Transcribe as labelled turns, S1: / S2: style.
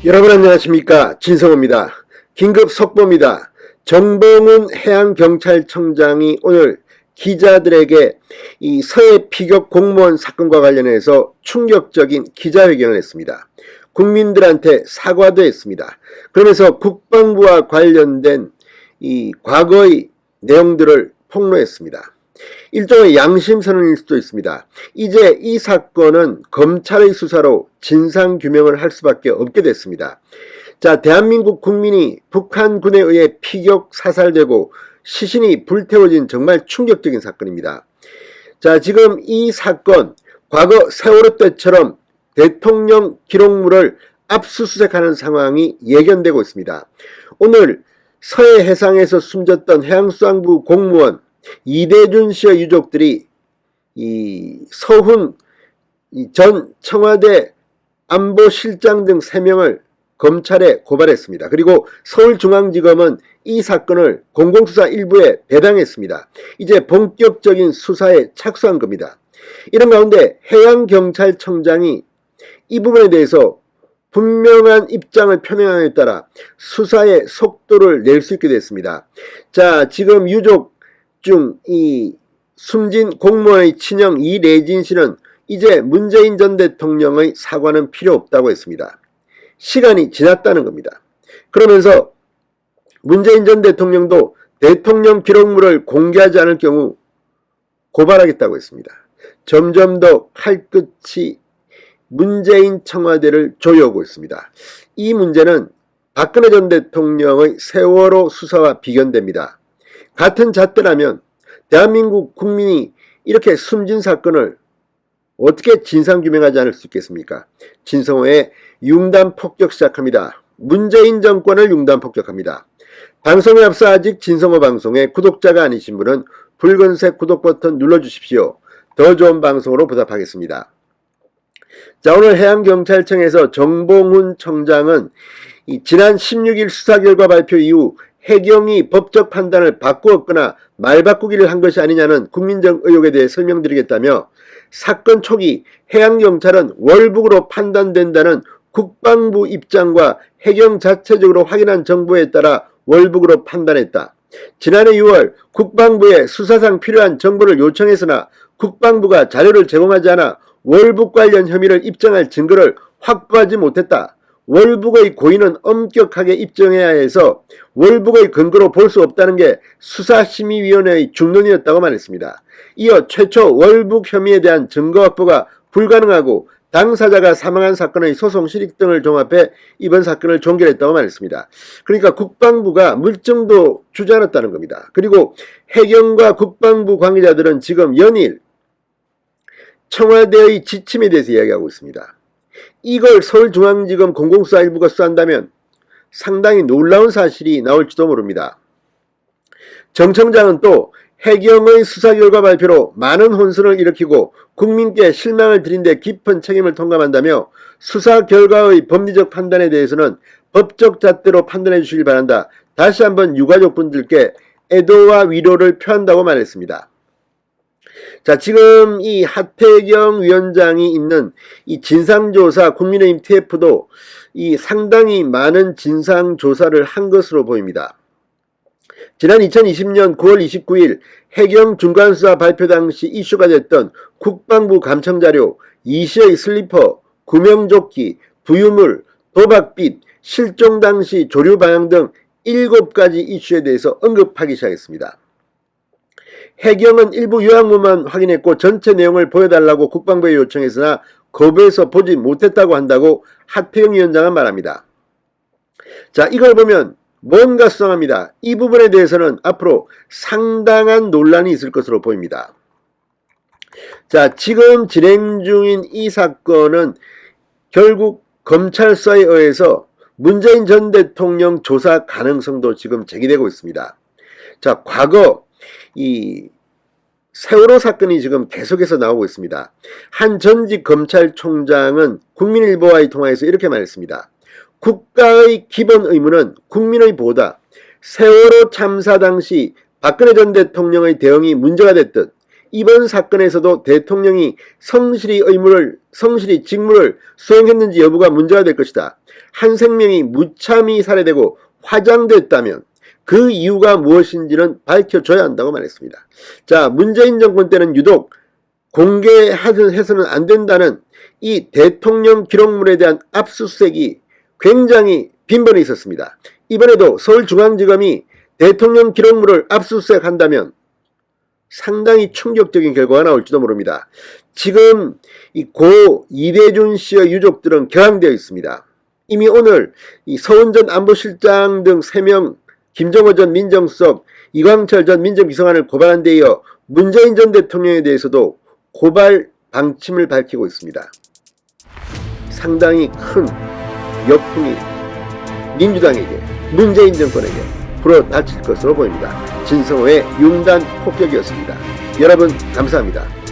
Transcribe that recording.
S1: 여러분 안녕하십니까, 진성호입니다. 긴급 속보입니다. 정봉훈 해양경찰청장이 오늘 기자들에게 이 서해 피격 공무원 사건과 관련해서 충격적인 기자회견을 했습니다. 국민들한테 사과도 했습니다. 그러면서 국방부와 관련된 이 과거의 내용들을 폭로했습니다. 일종의 양심선언일 수도 있습니다. 이제 이 사건은 검찰의 수사로 진상규명을 할 수밖에 없게 됐습니다. 자, 대한민국 국민이 북한군에 의해 피격 사살되고 시신이 불태워진 정말 충격적인 사건입니다. 자, 지금 이 사건, 과거 세월호 때처럼 대통령 기록물을 압수수색하는 상황이 예견되고 있습니다. 오늘 서해 해상에서 숨졌던 해양수산부 공무원 이대준 씨의 유족들이 이 서훈 전 청와대 안보실장 등 3명을 검찰에 고발했습니다. 그리고 서울중앙지검은 이 사건을 공공수사 일부에 배당했습니다. 이제 본격적인 수사에 착수한 겁니다. 이런 가운데 해양경찰청장이 이 부분에 대해서 분명한 입장을 표명함에 따라 수사의 속도를 낼 수 있게 됐습니다. 자, 지금 유족 중 이 숨진 공무원의 친형 이래진 씨는 이제 문재인 전 대통령의 사과는 필요 없다고 했습니다. 시간이 지났다는 겁니다. 그러면서 문재인 전 대통령도 대통령 기록물을 공개하지 않을 경우 고발하겠다고 했습니다. 점점 더 칼끝이 문재인 청와대를 조여오고 있습니다. 이 문제는 박근혜 전 대통령의 세월호 수사와 비견됩니다. 같은 잣대라면 대한민국 국민이 이렇게 숨진 사건을 어떻게 진상규명하지 않을 수 있겠습니까? 진성호의 융단 폭격 시작합니다. 문재인 정권을 융단 폭격합니다. 방송에 앞서 아직 진성호 방송에 구독자가 아니신 분은 붉은색 구독 버튼 눌러주십시오. 더 좋은 방송으로 보답하겠습니다. 자, 오늘 해양경찰청에서 정봉훈 청장은 지난 16일 수사 결과 발표 이후 해경이 법적 판단을 바꾸었거나 말 바꾸기를 한 것이 아니냐는 국민적 의혹에 대해 설명드리겠다며 사건 초기 해양경찰은 월북으로 판단된다는 국방부 입장과 해경 자체적으로 확인한 정보에 따라 월북으로 판단했다. 지난해 6월 국방부에 수사상 필요한 정보를 요청했으나 국방부가 자료를 제공하지 않아 월북 관련 혐의를 입증할 증거를 확보하지 못했다. 월북의 고의는 엄격하게 입증해야 해서 월북의 근거로 볼 수 없다는 게 수사심의위원회의 중론이었다고 말했습니다. 이어 최초 월북 혐의에 대한 증거 확보가 불가능하고 당사자가 사망한 사건의 소송 실익 등을 종합해 이번 사건을 종결했다고 말했습니다. 그러니까 국방부가 물증도 주지 않았다는 겁니다. 그리고 해경과 국방부 관계자들은 지금 연일 청와대의 지침에 대해서 이야기하고 있습니다. 이걸 서울중앙지검 공공수사 일부가 수사한다면 상당히 놀라운 사실이 나올지도 모릅니다. 정 청장은 또 해경의 수사 결과 발표로 많은 혼선을 일으키고 국민께 실망을 드린 데 깊은 책임을 통감한다며 수사 결과의 법리적 판단에 대해서는 법적 잣대로 판단해 주시길 바란다. 다시 한번 유가족분들께 애도와 위로를 표한다고 말했습니다. 자, 지금 이 하태경 위원장이 있는 이 진상조사 국민의힘 TF도 이 상당히 많은 진상조사를 한 것으로 보입니다. 지난 2020년 9월 29일 해경 중간수사 발표 당시 이슈가 됐던 국방부 감청자료, 이시의 슬리퍼, 구명조끼, 부유물, 도박빚, 실종 당시 조류 방향 등 7가지 이슈에 대해서 언급하기 시작했습니다. 해경은 일부 요약문만 확인했고 전체 내용을 보여달라고 국방부에 요청했으나 거부해서 보지 못했다고 한다고 하태경 위원장은 말합니다. 자, 이걸 보면 뭔가 수상합니다. 이 부분에 대해서는 앞으로 상당한 논란이 있을 것으로 보입니다. 자, 지금 진행 중인 이 사건은 결국 검찰 수사에 의해서 문재인 전 대통령 조사 가능성도 지금 제기되고 있습니다. 자, 과거 이 세월호 사건이 지금 계속해서 나오고 있습니다. 한 전직 검찰총장은 국민일보와의 통화에서 이렇게 말했습니다. 국가의 기본 의무는 국민의 보호다. 세월호 참사 당시 박근혜 전 대통령의 대응이 문제가 됐듯 이번 사건에서도 대통령이 성실히 직무를 수행했는지 여부가 문제가 될 것이다. 한 생명이 무참히 살해되고 화장됐다면 그 이유가 무엇인지는 밝혀줘야 한다고 말했습니다. 자, 문재인 정권 때는 유독 공개해서는 안 된다는 이 대통령 기록물에 대한 압수수색이 굉장히 빈번히 있었습니다. 이번에도 서울중앙지검이 대통령 기록물을 압수수색한다면 상당히 충격적인 결과가 나올지도 모릅니다. 지금 이 고 이대준 씨의 유족들은 격앙되어 있습니다. 이미 오늘 이 서훈 전 안보실장 등 3명, 김정호 전 민정수석, 이광철 전 민정비서관을 고발한 데 이어 문재인 전 대통령에 대해서도 고발 방침을 밝히고 있습니다. 상당히 큰 역풍이 민주당에게, 문재인 정권에게 불어닥칠 것으로 보입니다. 진성호의 융단 폭격이었습니다. 여러분 감사합니다.